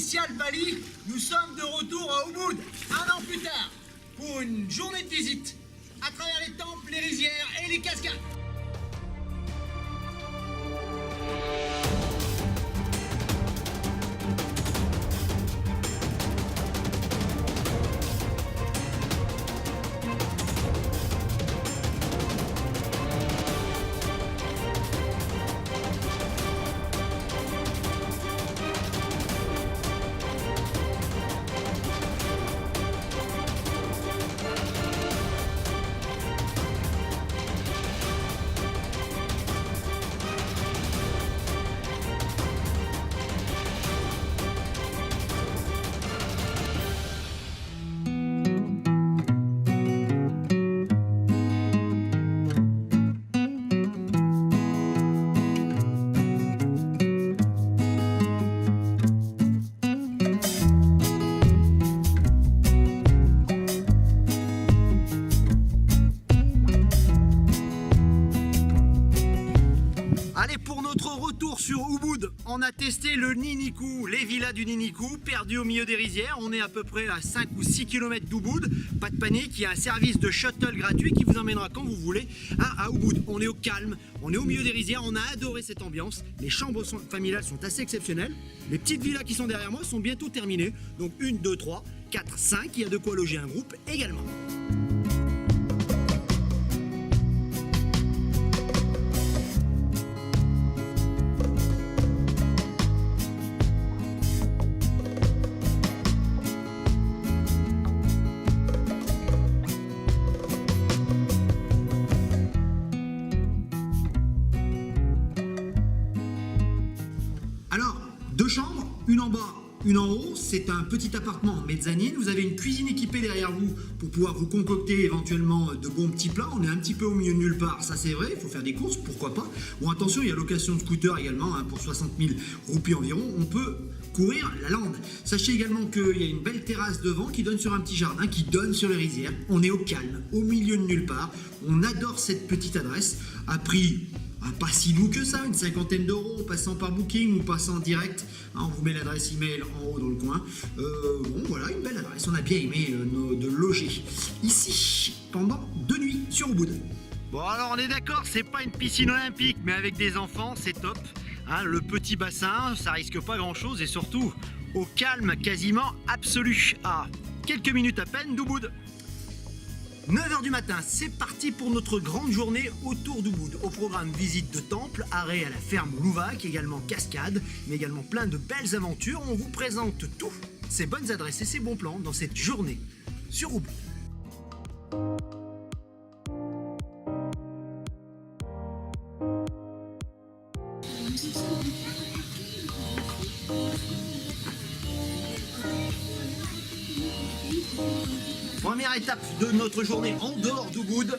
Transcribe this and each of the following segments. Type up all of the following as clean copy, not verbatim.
spécial Bali, nous sommes de retour à Ubud, un an plus tard, pour une journée de visite, à travers les temples, les rizières et les cascades. Allez, pour notre retour sur Ubud, on a testé le Niniku, les villas du Niniku, perdues au milieu des rizières. On est à peu près à 5 ou 6 km d'Ubud. Pas de panique, il y a un service de shuttle gratuit qui vous emmènera quand vous voulez à Ubud. On est au calme, on est au milieu des rizières, on a adoré cette ambiance. Les chambres familiales sont assez exceptionnelles. Les petites villas qui sont derrière moi sont bientôt terminées. Donc 1, 2, 3, 4, 5, il y a de quoi loger un groupe également. Alors, 2 chambres, une en bas, une en haut. C'est un petit appartement en mezzanine. Vous avez une cuisine équipée derrière vous pour pouvoir vous concocter éventuellement de bons petits plats. On est un petit peu au milieu de nulle part, ça c'est vrai, il faut faire des courses, pourquoi pas. Bon, attention, il y a location de scooter également, pour 60 000 roupies environ. On peut courir la lande. Sachez également qu'il y a une belle terrasse devant qui donne sur un petit jardin, qui donne sur les rizières. On est au calme, au milieu de nulle part. On adore cette petite adresse, à prix pas si doux que ça, une 50aine d'euros, en passant par Booking ou passant en direct. On vous met l'adresse email en haut dans le coin. Bon, voilà, une belle adresse. On a bien aimé de loger ici pendant 2 nuits sur Ubud. Bon, alors on est d'accord, c'est pas une piscine olympique, mais avec des enfants, c'est top. Le petit bassin, ça risque pas grand chose et surtout au calme quasiment absolu. À quelques minutes à peine d'Ubud. 9 h du matin, c'est parti pour notre grande journée autour d'Ubud. Au programme visite de temple, arrêt à la ferme Louvac, également cascade, mais également plein de belles aventures. On vous présente tous ces bonnes adresses et ces bons plans dans cette journée sur Ubud. Première étape de notre journée en dehors d'Ubud,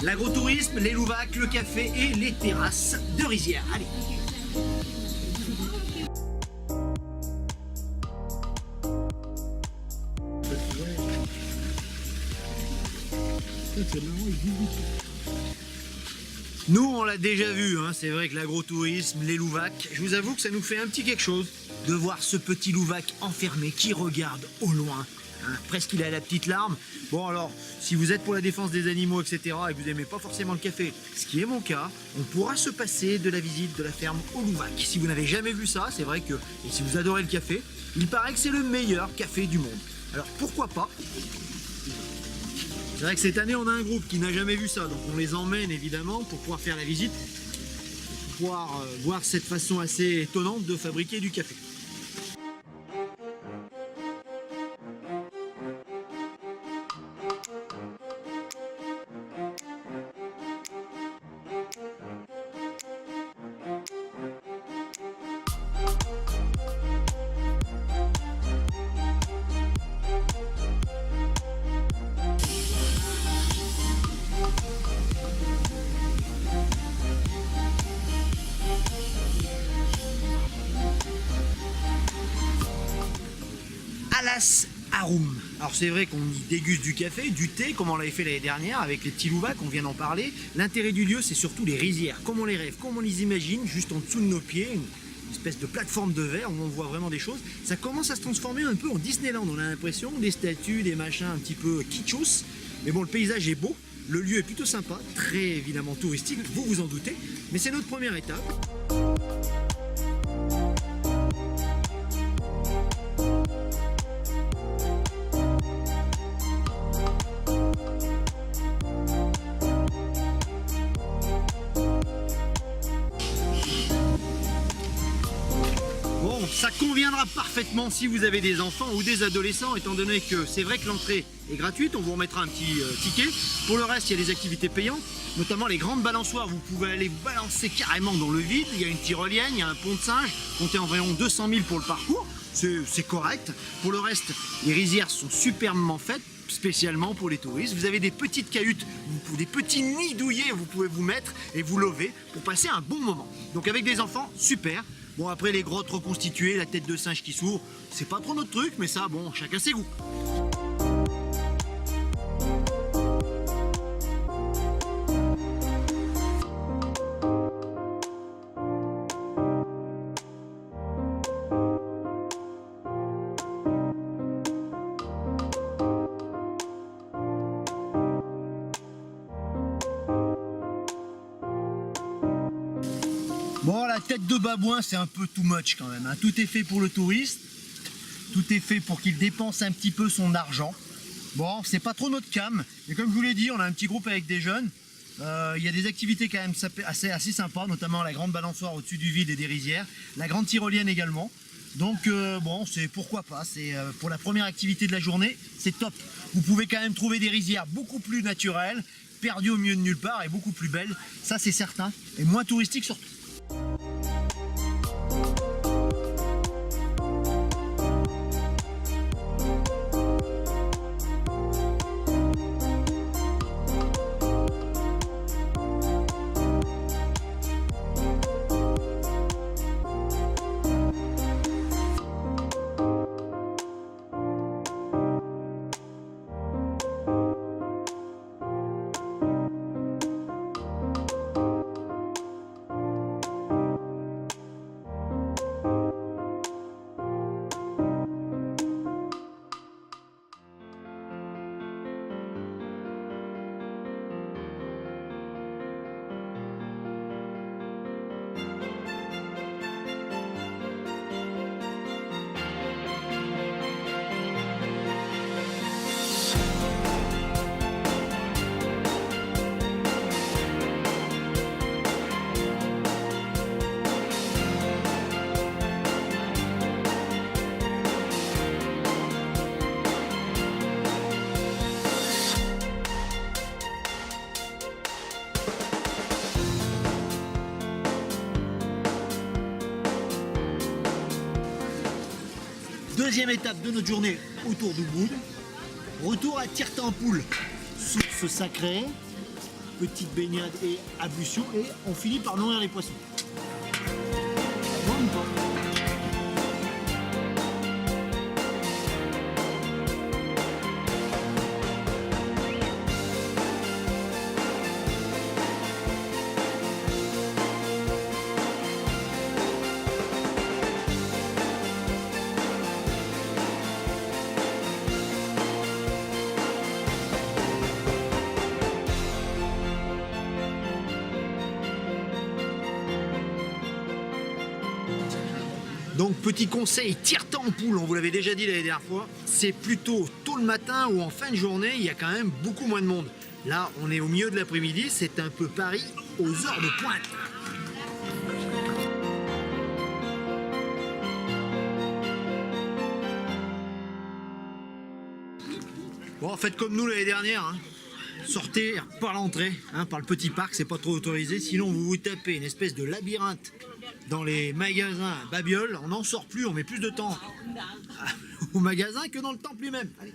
l'agrotourisme, les louvacs, le café et les terrasses de rizières. Allez. Nous, on l'a déjà vu, c'est vrai que l'agrotourisme, les louvacs, je vous avoue que ça nous fait un petit quelque chose de voir ce petit louvac enfermé qui regarde au loin. Presque il a la petite larme. Bon, alors, si vous êtes pour la défense des animaux, etc., et que vous n'aimez pas forcément le café, ce qui est mon cas, on pourra se passer de la visite de la ferme au Louvac. Si vous n'avez jamais vu ça, c'est vrai que, et si vous adorez le café, il paraît que c'est le meilleur café du monde. Alors pourquoi pas? C'est vrai que cette année, on a un groupe qui n'a jamais vu ça, donc on les emmène évidemment pour pouvoir faire la visite, pour pouvoir voir cette façon assez étonnante de fabriquer du café. Alas Arum. Alors c'est vrai qu'on y déguste du café, du thé, comme on l'avait fait l'année dernière avec les petits louvacs, on vient d'en parler. L'intérêt du lieu, c'est surtout les rizières, comme on les rêve, comme on les imagine, juste en dessous de nos pieds. Une espèce de plateforme de verre où on voit vraiment des choses. Ça commence à se transformer un peu en Disneyland, on a l'impression, des statues, des machins un petit peu kitschos. Mais bon, le paysage est beau, le lieu est plutôt sympa, très évidemment touristique, vous vous en doutez, mais c'est notre première étape. Bon, ça conviendra parfaitement si vous avez des enfants ou des adolescents, étant donné que c'est vrai que l'entrée est gratuite, on vous remettra un petit ticket. Pour le reste, il y a des activités payantes, notamment les grandes balançoires, vous pouvez aller vous balancer carrément dans le vide, il y a une tyrolienne, il y a un pont de singe, comptez environ 200 000 pour le parcours, c'est correct. Pour le reste, les rizières sont superbement faites, spécialement pour les touristes. Vous avez des petites cahutes, des petits nids douillets où vous pouvez vous mettre et vous lever pour passer un bon moment. Donc avec des enfants, super. Bon, après les grottes reconstituées, la tête de singe qui s'ouvre, c'est pas trop notre truc, mais ça, bon, chacun ses goûts. Bon, la tête de babouin, c'est un peu too much quand même, hein. Tout est fait pour le touriste, tout est fait pour qu'il dépense un petit peu son argent. Bon, c'est pas trop notre cam, mais comme je vous l'ai dit, on a un petit groupe avec des jeunes. Il y a des activités quand même assez sympas, notamment la grande balançoire au-dessus du vide et des rizières, la grande tyrolienne également. Donc bon, c'est pourquoi pas, c'est pour la première activité de la journée, c'est top. Vous pouvez quand même trouver des rizières beaucoup plus naturelles, perdues au milieu de nulle part et beaucoup plus belles, ça c'est certain, et moins touristiques surtout. Deuxième étape de notre journée autour d'Ubud. Retour à Tirtampul, source sacrée, petite baignade et ablution, et on finit par nourrir les poissons. Bon ou pas ? Donc petit conseil, Tirtampul, on vous l'avait déjà dit la dernière fois, c'est plutôt tôt le matin ou en fin de journée, il y a quand même beaucoup moins de monde. Là, on est au milieu de l'après-midi, c'est un peu Paris aux heures de pointe. Bon, faites comme nous l'année dernière, hein. Sortez par l'entrée, hein, par le petit parc, c'est pas trop autorisé, sinon vous vous tapez une espèce de labyrinthe dans les magasins babioles, on n'en sort plus, on met plus de temps au magasin que dans le temple lui-même. Allez.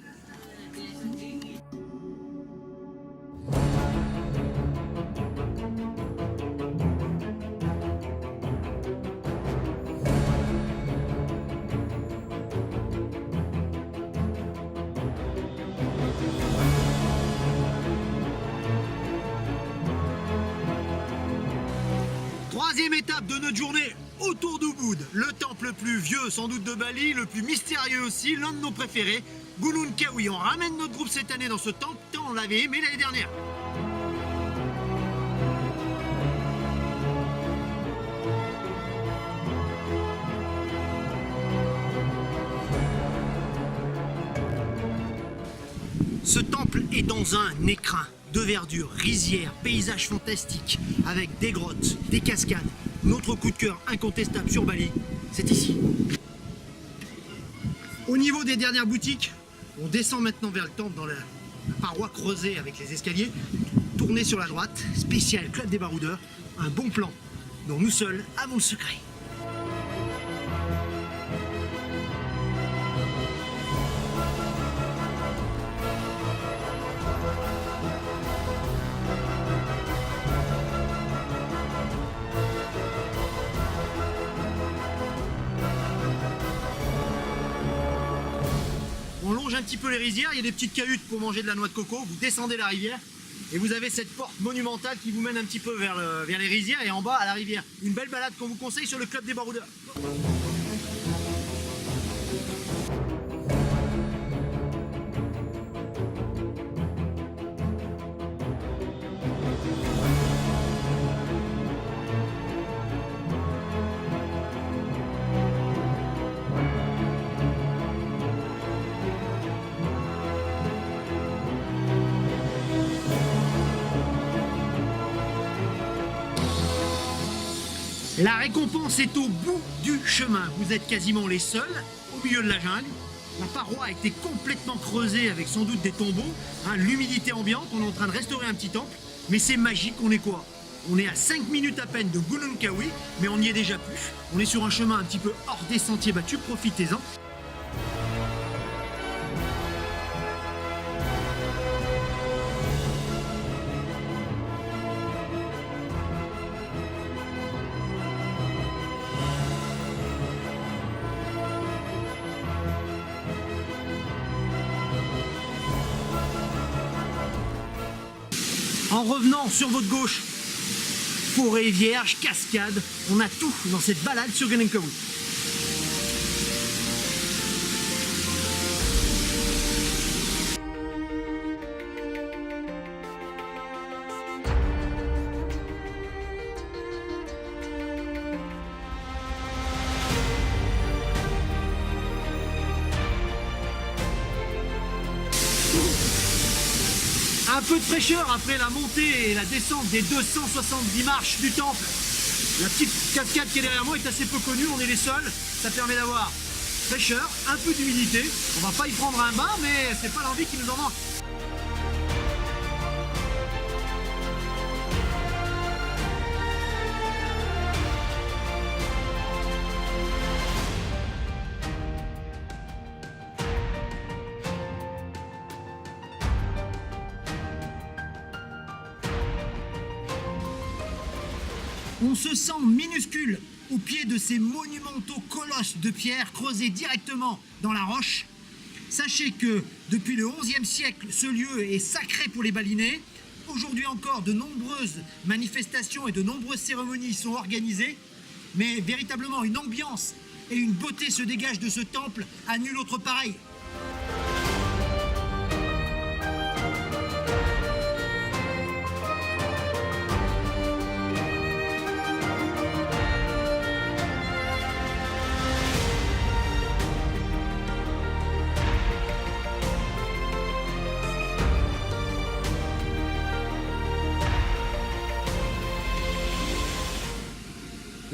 Troisième étape de notre journée autour d'Ubud, le temple le plus vieux sans doute de Bali, le plus mystérieux aussi, l'un de nos préférés, Gunung Kawi. On ramène notre groupe cette année dans ce temple, tant on l'avait aimé l'année dernière. Ce temple est dans un écrin de verdure, rizières, paysages fantastiques, avec des grottes, des cascades. Notre coup de cœur incontestable sur Bali, c'est ici. Au niveau des dernières boutiques, on descend maintenant vers le temple dans la paroi creusée avec les escaliers. Tournez sur la droite, spécial Club des Baroudeurs, un bon plan dont nous seuls avons le secret. On longe un petit peu les rizières, il y a des petites cahutes pour manger de la noix de coco, vous descendez la rivière et vous avez cette porte monumentale qui vous mène un petit peu vers les rizières et en bas à la rivière. Une belle balade qu'on vous conseille sur le Club des Baroudeurs. La récompense est au bout du chemin. Vous êtes quasiment les seuls au milieu de la jungle. La paroi a été complètement creusée avec sans doute des tombeaux. L'humidité ambiante, on est en train de restaurer un petit temple. Mais c'est magique, on est quoi? On est à 5 minutes à peine de Gunung Kawi, mais on n'y est déjà plus. On est sur un chemin un petit peu hors des sentiers battus, profitez-en. En revenant sur votre gauche, forêt vierge, cascade, on a tout dans cette balade sur Gunung Kawi. Un peu de fraîcheur après la montée et la descente des 270 marches du temple. La petite cascade qui est derrière moi est assez peu connue, on est les seuls. Ça permet d'avoir fraîcheur, un peu d'humidité. On va pas y prendre un bain, mais c'est pas l'envie qui nous en manque. On se sent minuscule au pied de ces monumentaux colosses de pierre creusés directement dans la roche. Sachez que depuis le XIe siècle, ce lieu est sacré pour les Balinais. Aujourd'hui encore, de nombreuses manifestations et de nombreuses cérémonies sont organisées. Mais véritablement, une ambiance et une beauté se dégagent de ce temple à nul autre pareil.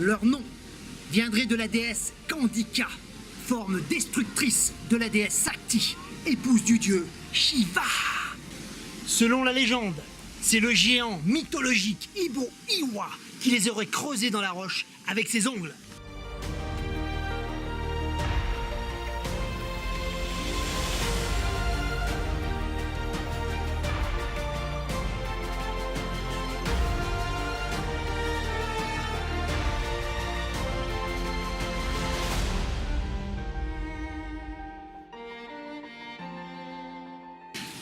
Leur nom viendrait de la déesse Kandika, forme destructrice de la déesse Sakti, épouse du dieu Shiva. Selon la légende, c'est le géant mythologique Ibo Iwa qui les aurait creusés dans la roche avec ses ongles.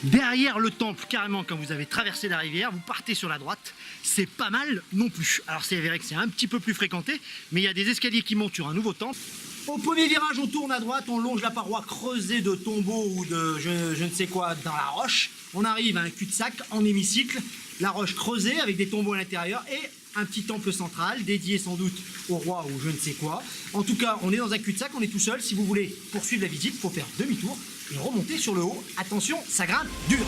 Derrière le temple, carrément, quand vous avez traversé la rivière, vous partez sur la droite. C'est pas mal non plus. Alors c'est vrai que c'est un petit peu plus fréquenté, mais il y a des escaliers qui montent sur un nouveau temple. Au premier virage, on tourne à droite, on longe la paroi creusée de tombeaux ou de je ne sais quoi dans la roche. On arrive à un cul-de-sac en hémicycle, la roche creusée avec des tombeaux à l'intérieur et un petit temple central dédié sans doute au roi ou je ne sais quoi. En tout cas, on est dans un cul-de-sac, on est tout seul. Si vous voulez poursuivre la visite, il faut faire demi-tour et remonter sur le haut. Attention, ça grimpe dur.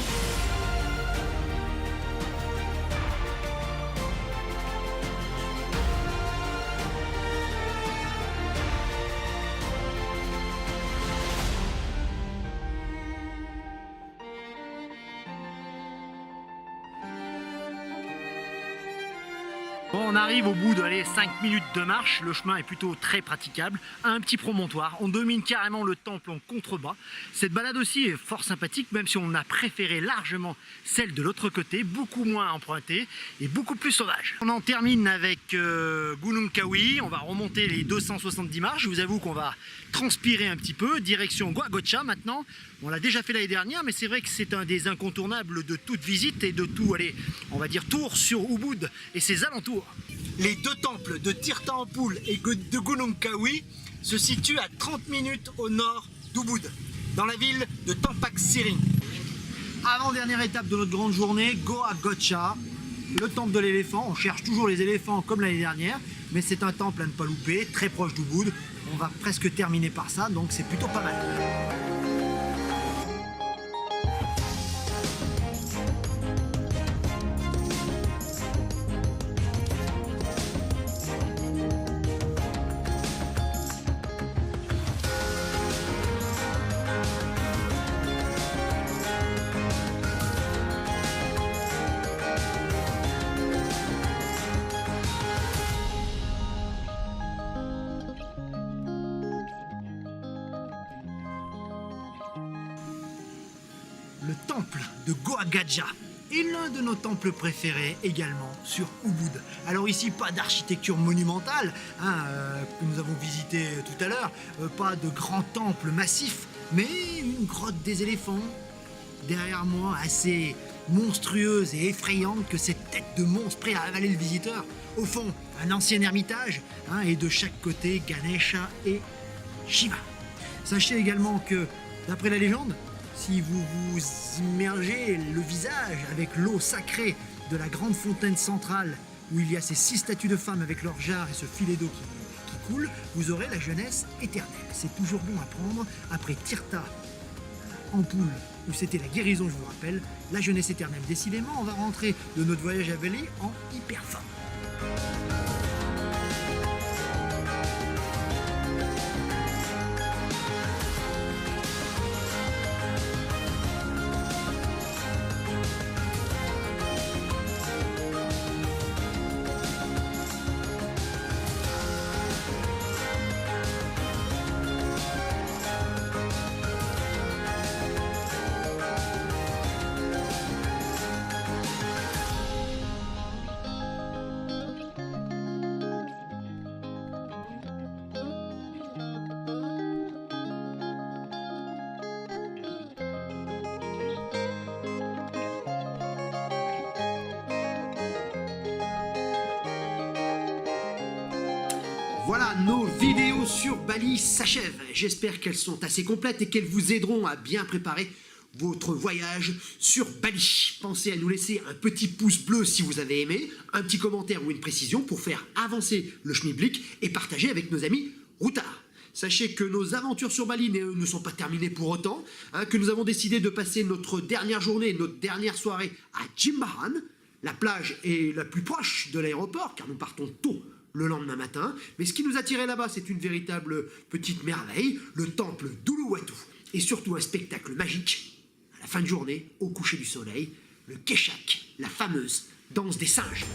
Bon, on arrive au bout de 5 minutes de marche, le chemin est plutôt très praticable, un petit promontoire, on domine carrément le temple en contrebas. Cette balade aussi est fort sympathique, même si on a préféré largement celle de l'autre côté, beaucoup moins empruntée et beaucoup plus sauvage. On en termine avec Gunung Kawi, on va remonter les 270 marches, je vous avoue qu'on va transpirer un petit peu, direction Gua Gotcha maintenant. On l'a déjà fait l'année dernière, mais c'est vrai que c'est un des incontournables de toute visite et de tout, on va dire tour sur Ubud et ses alentours. Les deux temples de Tirta Ampul et de Gunung Kawi se situent à 30 minutes au nord d'Ubud, dans la ville de Tampak Siring. Avant-dernière étape de notre grande journée, Gua Gotcha, le temple de l'éléphant. On cherche toujours les éléphants comme l'année dernière, mais c'est un temple à ne pas louper, très proche d'Ubud. On va presque terminer par ça, donc c'est plutôt pas mal. Le temple de Gua Gotcha est l'un de nos temples préférés également sur Ubud. Alors ici, pas d'architecture monumentale, que nous avons visité tout à l'heure, pas de grand temple massif, mais une grotte des éléphants, derrière moi, assez monstrueuse et effrayante que cette tête de monstre prêt à avaler le visiteur. Au fond, un ancien ermitage, et de chaque côté, Ganesha et Shiva. Sachez également que, d'après la légende, si vous vous immergez le visage avec l'eau sacrée de la grande fontaine centrale où il y a ces 6 statues de femmes avec leur jarre et ce filet d'eau qui coule, vous aurez la jeunesse éternelle. C'est toujours bon à prendre. Après Tirta Ampul, où c'était la guérison, je vous rappelle, la jeunesse éternelle. Décidément, on va rentrer de notre voyage à Bali en hyper forme. Voilà, nos vidéos sur Bali s'achèvent. J'espère qu'elles sont assez complètes et qu'elles vous aideront à bien préparer votre voyage sur Bali. Pensez à nous laisser un petit pouce bleu si vous avez aimé, un petit commentaire ou une précision pour faire avancer le schmilblick et partager avec nos amis routards. Sachez que nos aventures sur Bali ne sont pas terminées pour autant, que nous avons décidé de passer notre dernière journée, notre dernière soirée à Jimbaran. La plage est la plus proche de l'aéroport car nous partons tôt le lendemain matin, mais ce qui nous a tiré là-bas, c'est une véritable petite merveille, le temple d'Uluwatu, et surtout un spectacle magique, à la fin de journée, au coucher du soleil, le Keshak, la fameuse danse des singes.